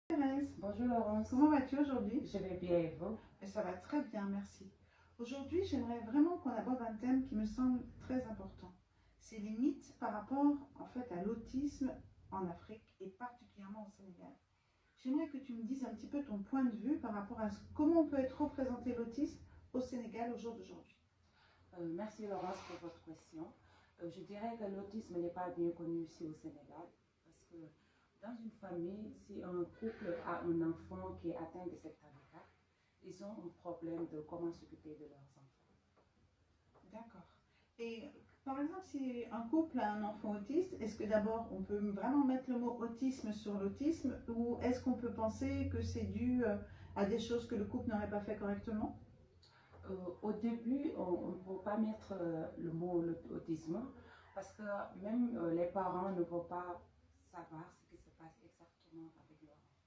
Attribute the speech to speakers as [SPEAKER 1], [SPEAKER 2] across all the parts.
[SPEAKER 1] Thérèse,
[SPEAKER 2] Bonjour Laurence,
[SPEAKER 1] comment vas-tu aujourd'hui?
[SPEAKER 2] je vais bien et vous?
[SPEAKER 1] Ça va très bien, merci. Aujourd'hui, j'aimerais vraiment qu'on aborde un thème qui me semble très important. C'est les mythes par rapport en fait à l'autisme en Afrique et particulièrement au Sénégal. J'aimerais que tu me dises un petit peu ton point de vue par rapport à comment on peut être représenté l'autisme au Sénégal au jour d'aujourd'hui.
[SPEAKER 2] Merci Laurence pour votre question. Je dirais que l'autisme n'est pas bien connu ici au Sénégal parce que dans une famille, si un couple a un enfant qui est atteint de cet handicap, ils ont un problème de comment s'occuper de leurs enfants.
[SPEAKER 1] D'accord. Et par exemple, si un couple a un enfant autiste, est-ce que d'abord on peut vraiment mettre le mot autisme sur l'autisme ou est-ce qu'on peut penser que c'est dû à des choses que le couple n'aurait pas fait correctement?
[SPEAKER 2] Au début, on ne peut pas mettre le mot autisme parce que même les parents ne vont pas savoir ce qui se passe exactement avec leur enfant.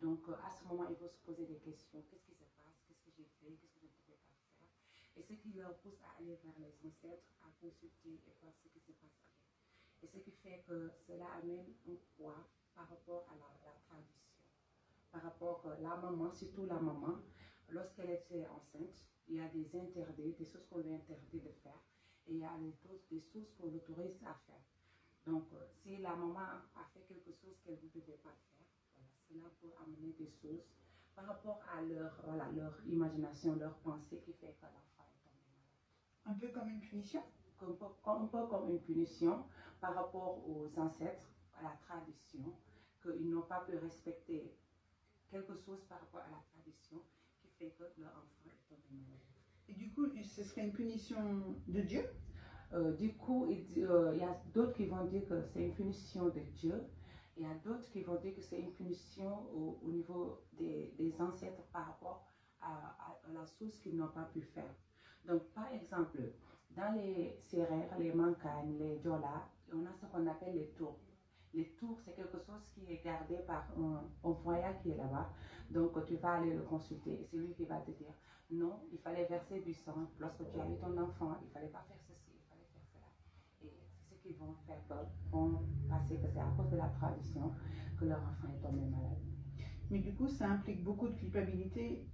[SPEAKER 2] Donc à ce moment, il faut se poser des questions. Qu'est-ce qui se passe? Qu'est-ce que j'ai fait? Qu'est-ce que je ne pouvais pas faire? Et ce qui leur pousse à aller vers les ancêtres, à consulter et voir ce qui se passe avec. Et ce qui fait que cela amène un poids par rapport à la tradition. Par rapport à la maman, surtout la maman, lorsqu'elle était enceinte, il y a des interdits, des choses qu'on lui interdit de faire, et il y a des choses qu'on l'autorise à faire. Donc, si la maman a fait quelque chose qu'elle ne devait pas faire, voilà, cela peut amener des choses par rapport à leur imagination, leur pensée qui fait que l'enfant est tombé malade.
[SPEAKER 1] Un peu comme une punition?
[SPEAKER 2] Un peu comme une punition par rapport aux ancêtres, à la tradition, qu'ils n'ont pas pu respecter quelque chose par rapport à la tradition qui fait que leur enfant est tombé malade.
[SPEAKER 1] Et du coup, ce serait une punition de Dieu?
[SPEAKER 2] Du coup, il y a d'autres qui vont dire que c'est une punition de Dieu. Il y a d'autres qui vont dire que c'est une punition au niveau des ancêtres par rapport à la chose qu'ils n'ont pas pu faire. Donc, par exemple, dans les Sérères, les Mancagnes, les Diola, on a ce qu'on appelle les tours. Les tours, c'est quelque chose qui est gardé par un voyant qui est là-bas. Donc, tu vas aller le consulter et c'est lui qui va te dire non, il fallait verser du sang. Lorsque tu as eu ton enfant, il ne fallait pas faire ceci, il fallait faire cela. Et c'est ce qu'ils vont faire, vont passer que c'est à cause de la tradition que leur enfant est tombé malade.
[SPEAKER 1] Mais du coup, ça implique beaucoup de culpabilité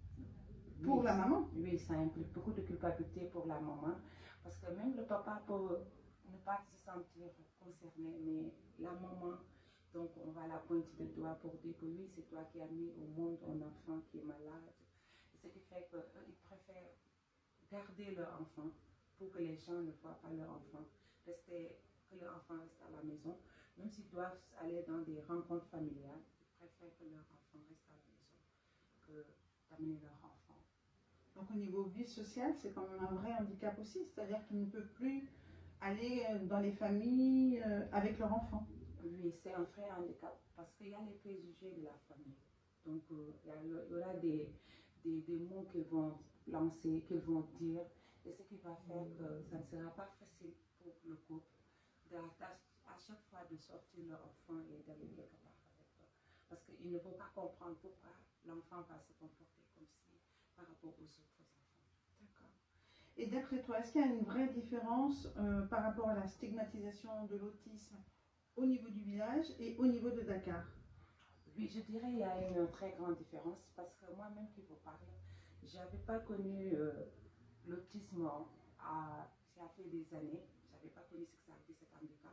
[SPEAKER 1] pour la maman.
[SPEAKER 2] Oui, ça implique beaucoup de culpabilité pour la maman. Parce que même le papa peut ne pas se sentir concerné, mais la maman, donc on va la pointer le doigt pour dire que oui, c'est toi qui as mis au monde un enfant qui est malade. Et ce qui fait qu'ils préfèrent garder leur enfant pour que les gens ne voient pas leur enfant, que leur enfant reste à la maison. Même s'ils doivent aller dans des rencontres familiales, ils préfèrent que leur enfant reste à la maison que d'amener leur enfant.
[SPEAKER 1] Donc au niveau vie sociale, c'est quand même un vrai handicap aussi, c'est-à-dire qu'ils ne peuvent plus aller dans les familles avec leur enfant.
[SPEAKER 2] Oui, c'est un vrai handicap parce qu'il y a les préjugés de la famille. Donc il y aura des mots qu'ils vont lancer, qu'ils vont dire, et ce qui va faire que ça ne sera pas facile pour le couple à chaque fois de sortir leur enfant et d'aller quelque part avec eux. Parce qu'ils ne vont pas comprendre pourquoi l'enfant va se comporter comme si par rapport aux autres enfants.
[SPEAKER 1] D'accord. Et d'après toi, est-ce qu'il y a une vraie différence par rapport à la stigmatisation de l'autisme au niveau du village et au niveau de Dakar?
[SPEAKER 2] Oui, je dirais qu'il y a une très grande différence parce que moi-même qui vous parle, je n'avais pas connu l'autisme ça fait des années. Je n'avais pas connu ce que ça a été cet handicap.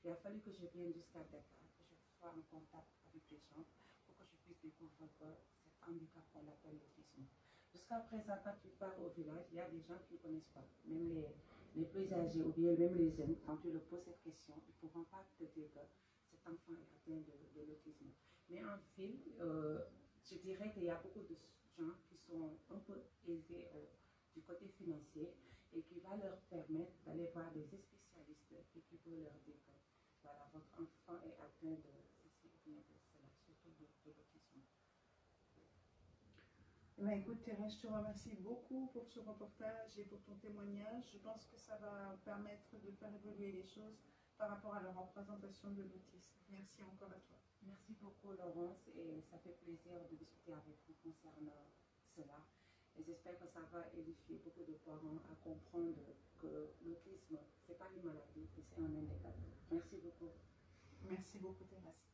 [SPEAKER 2] Il a fallu que je vienne jusqu'à Dakar, que je sois en contact avec les gens pour que je puisse découvrir cet handicap qu'on appelle l'autisme. Jusqu'à présent, quand tu pars au village, il y a des gens qui ne connaissent pas. Même les plus âgés ou bien même les jeunes, quand tu leur poses cette question, ils ne pourront pas te dire que cet enfant est atteint de l'autisme. Mais en ville, je dirais qu'il y a beaucoup de gens qui sont un peu aisés du côté financier et qui va leur permettre d'aller voir des spécialistes et qui vont leur dire que voilà, votre enfant est atteint de ceci ou bien de cela, surtout de l'autisme.
[SPEAKER 1] Eh bien, écoute Thérèse, je te remercie beaucoup pour ce reportage et pour ton témoignage. Je pense que ça va permettre de faire évoluer les choses par rapport à la représentation de l'autisme. Merci encore à toi.
[SPEAKER 2] Merci beaucoup Laurence et ça fait plaisir de discuter avec vous concernant cela. Et j'espère que ça va édifier beaucoup de parents à comprendre que l'autisme, ce n'est pas une maladie, c'est un handicap. Merci beaucoup.
[SPEAKER 1] Merci beaucoup Thérèse.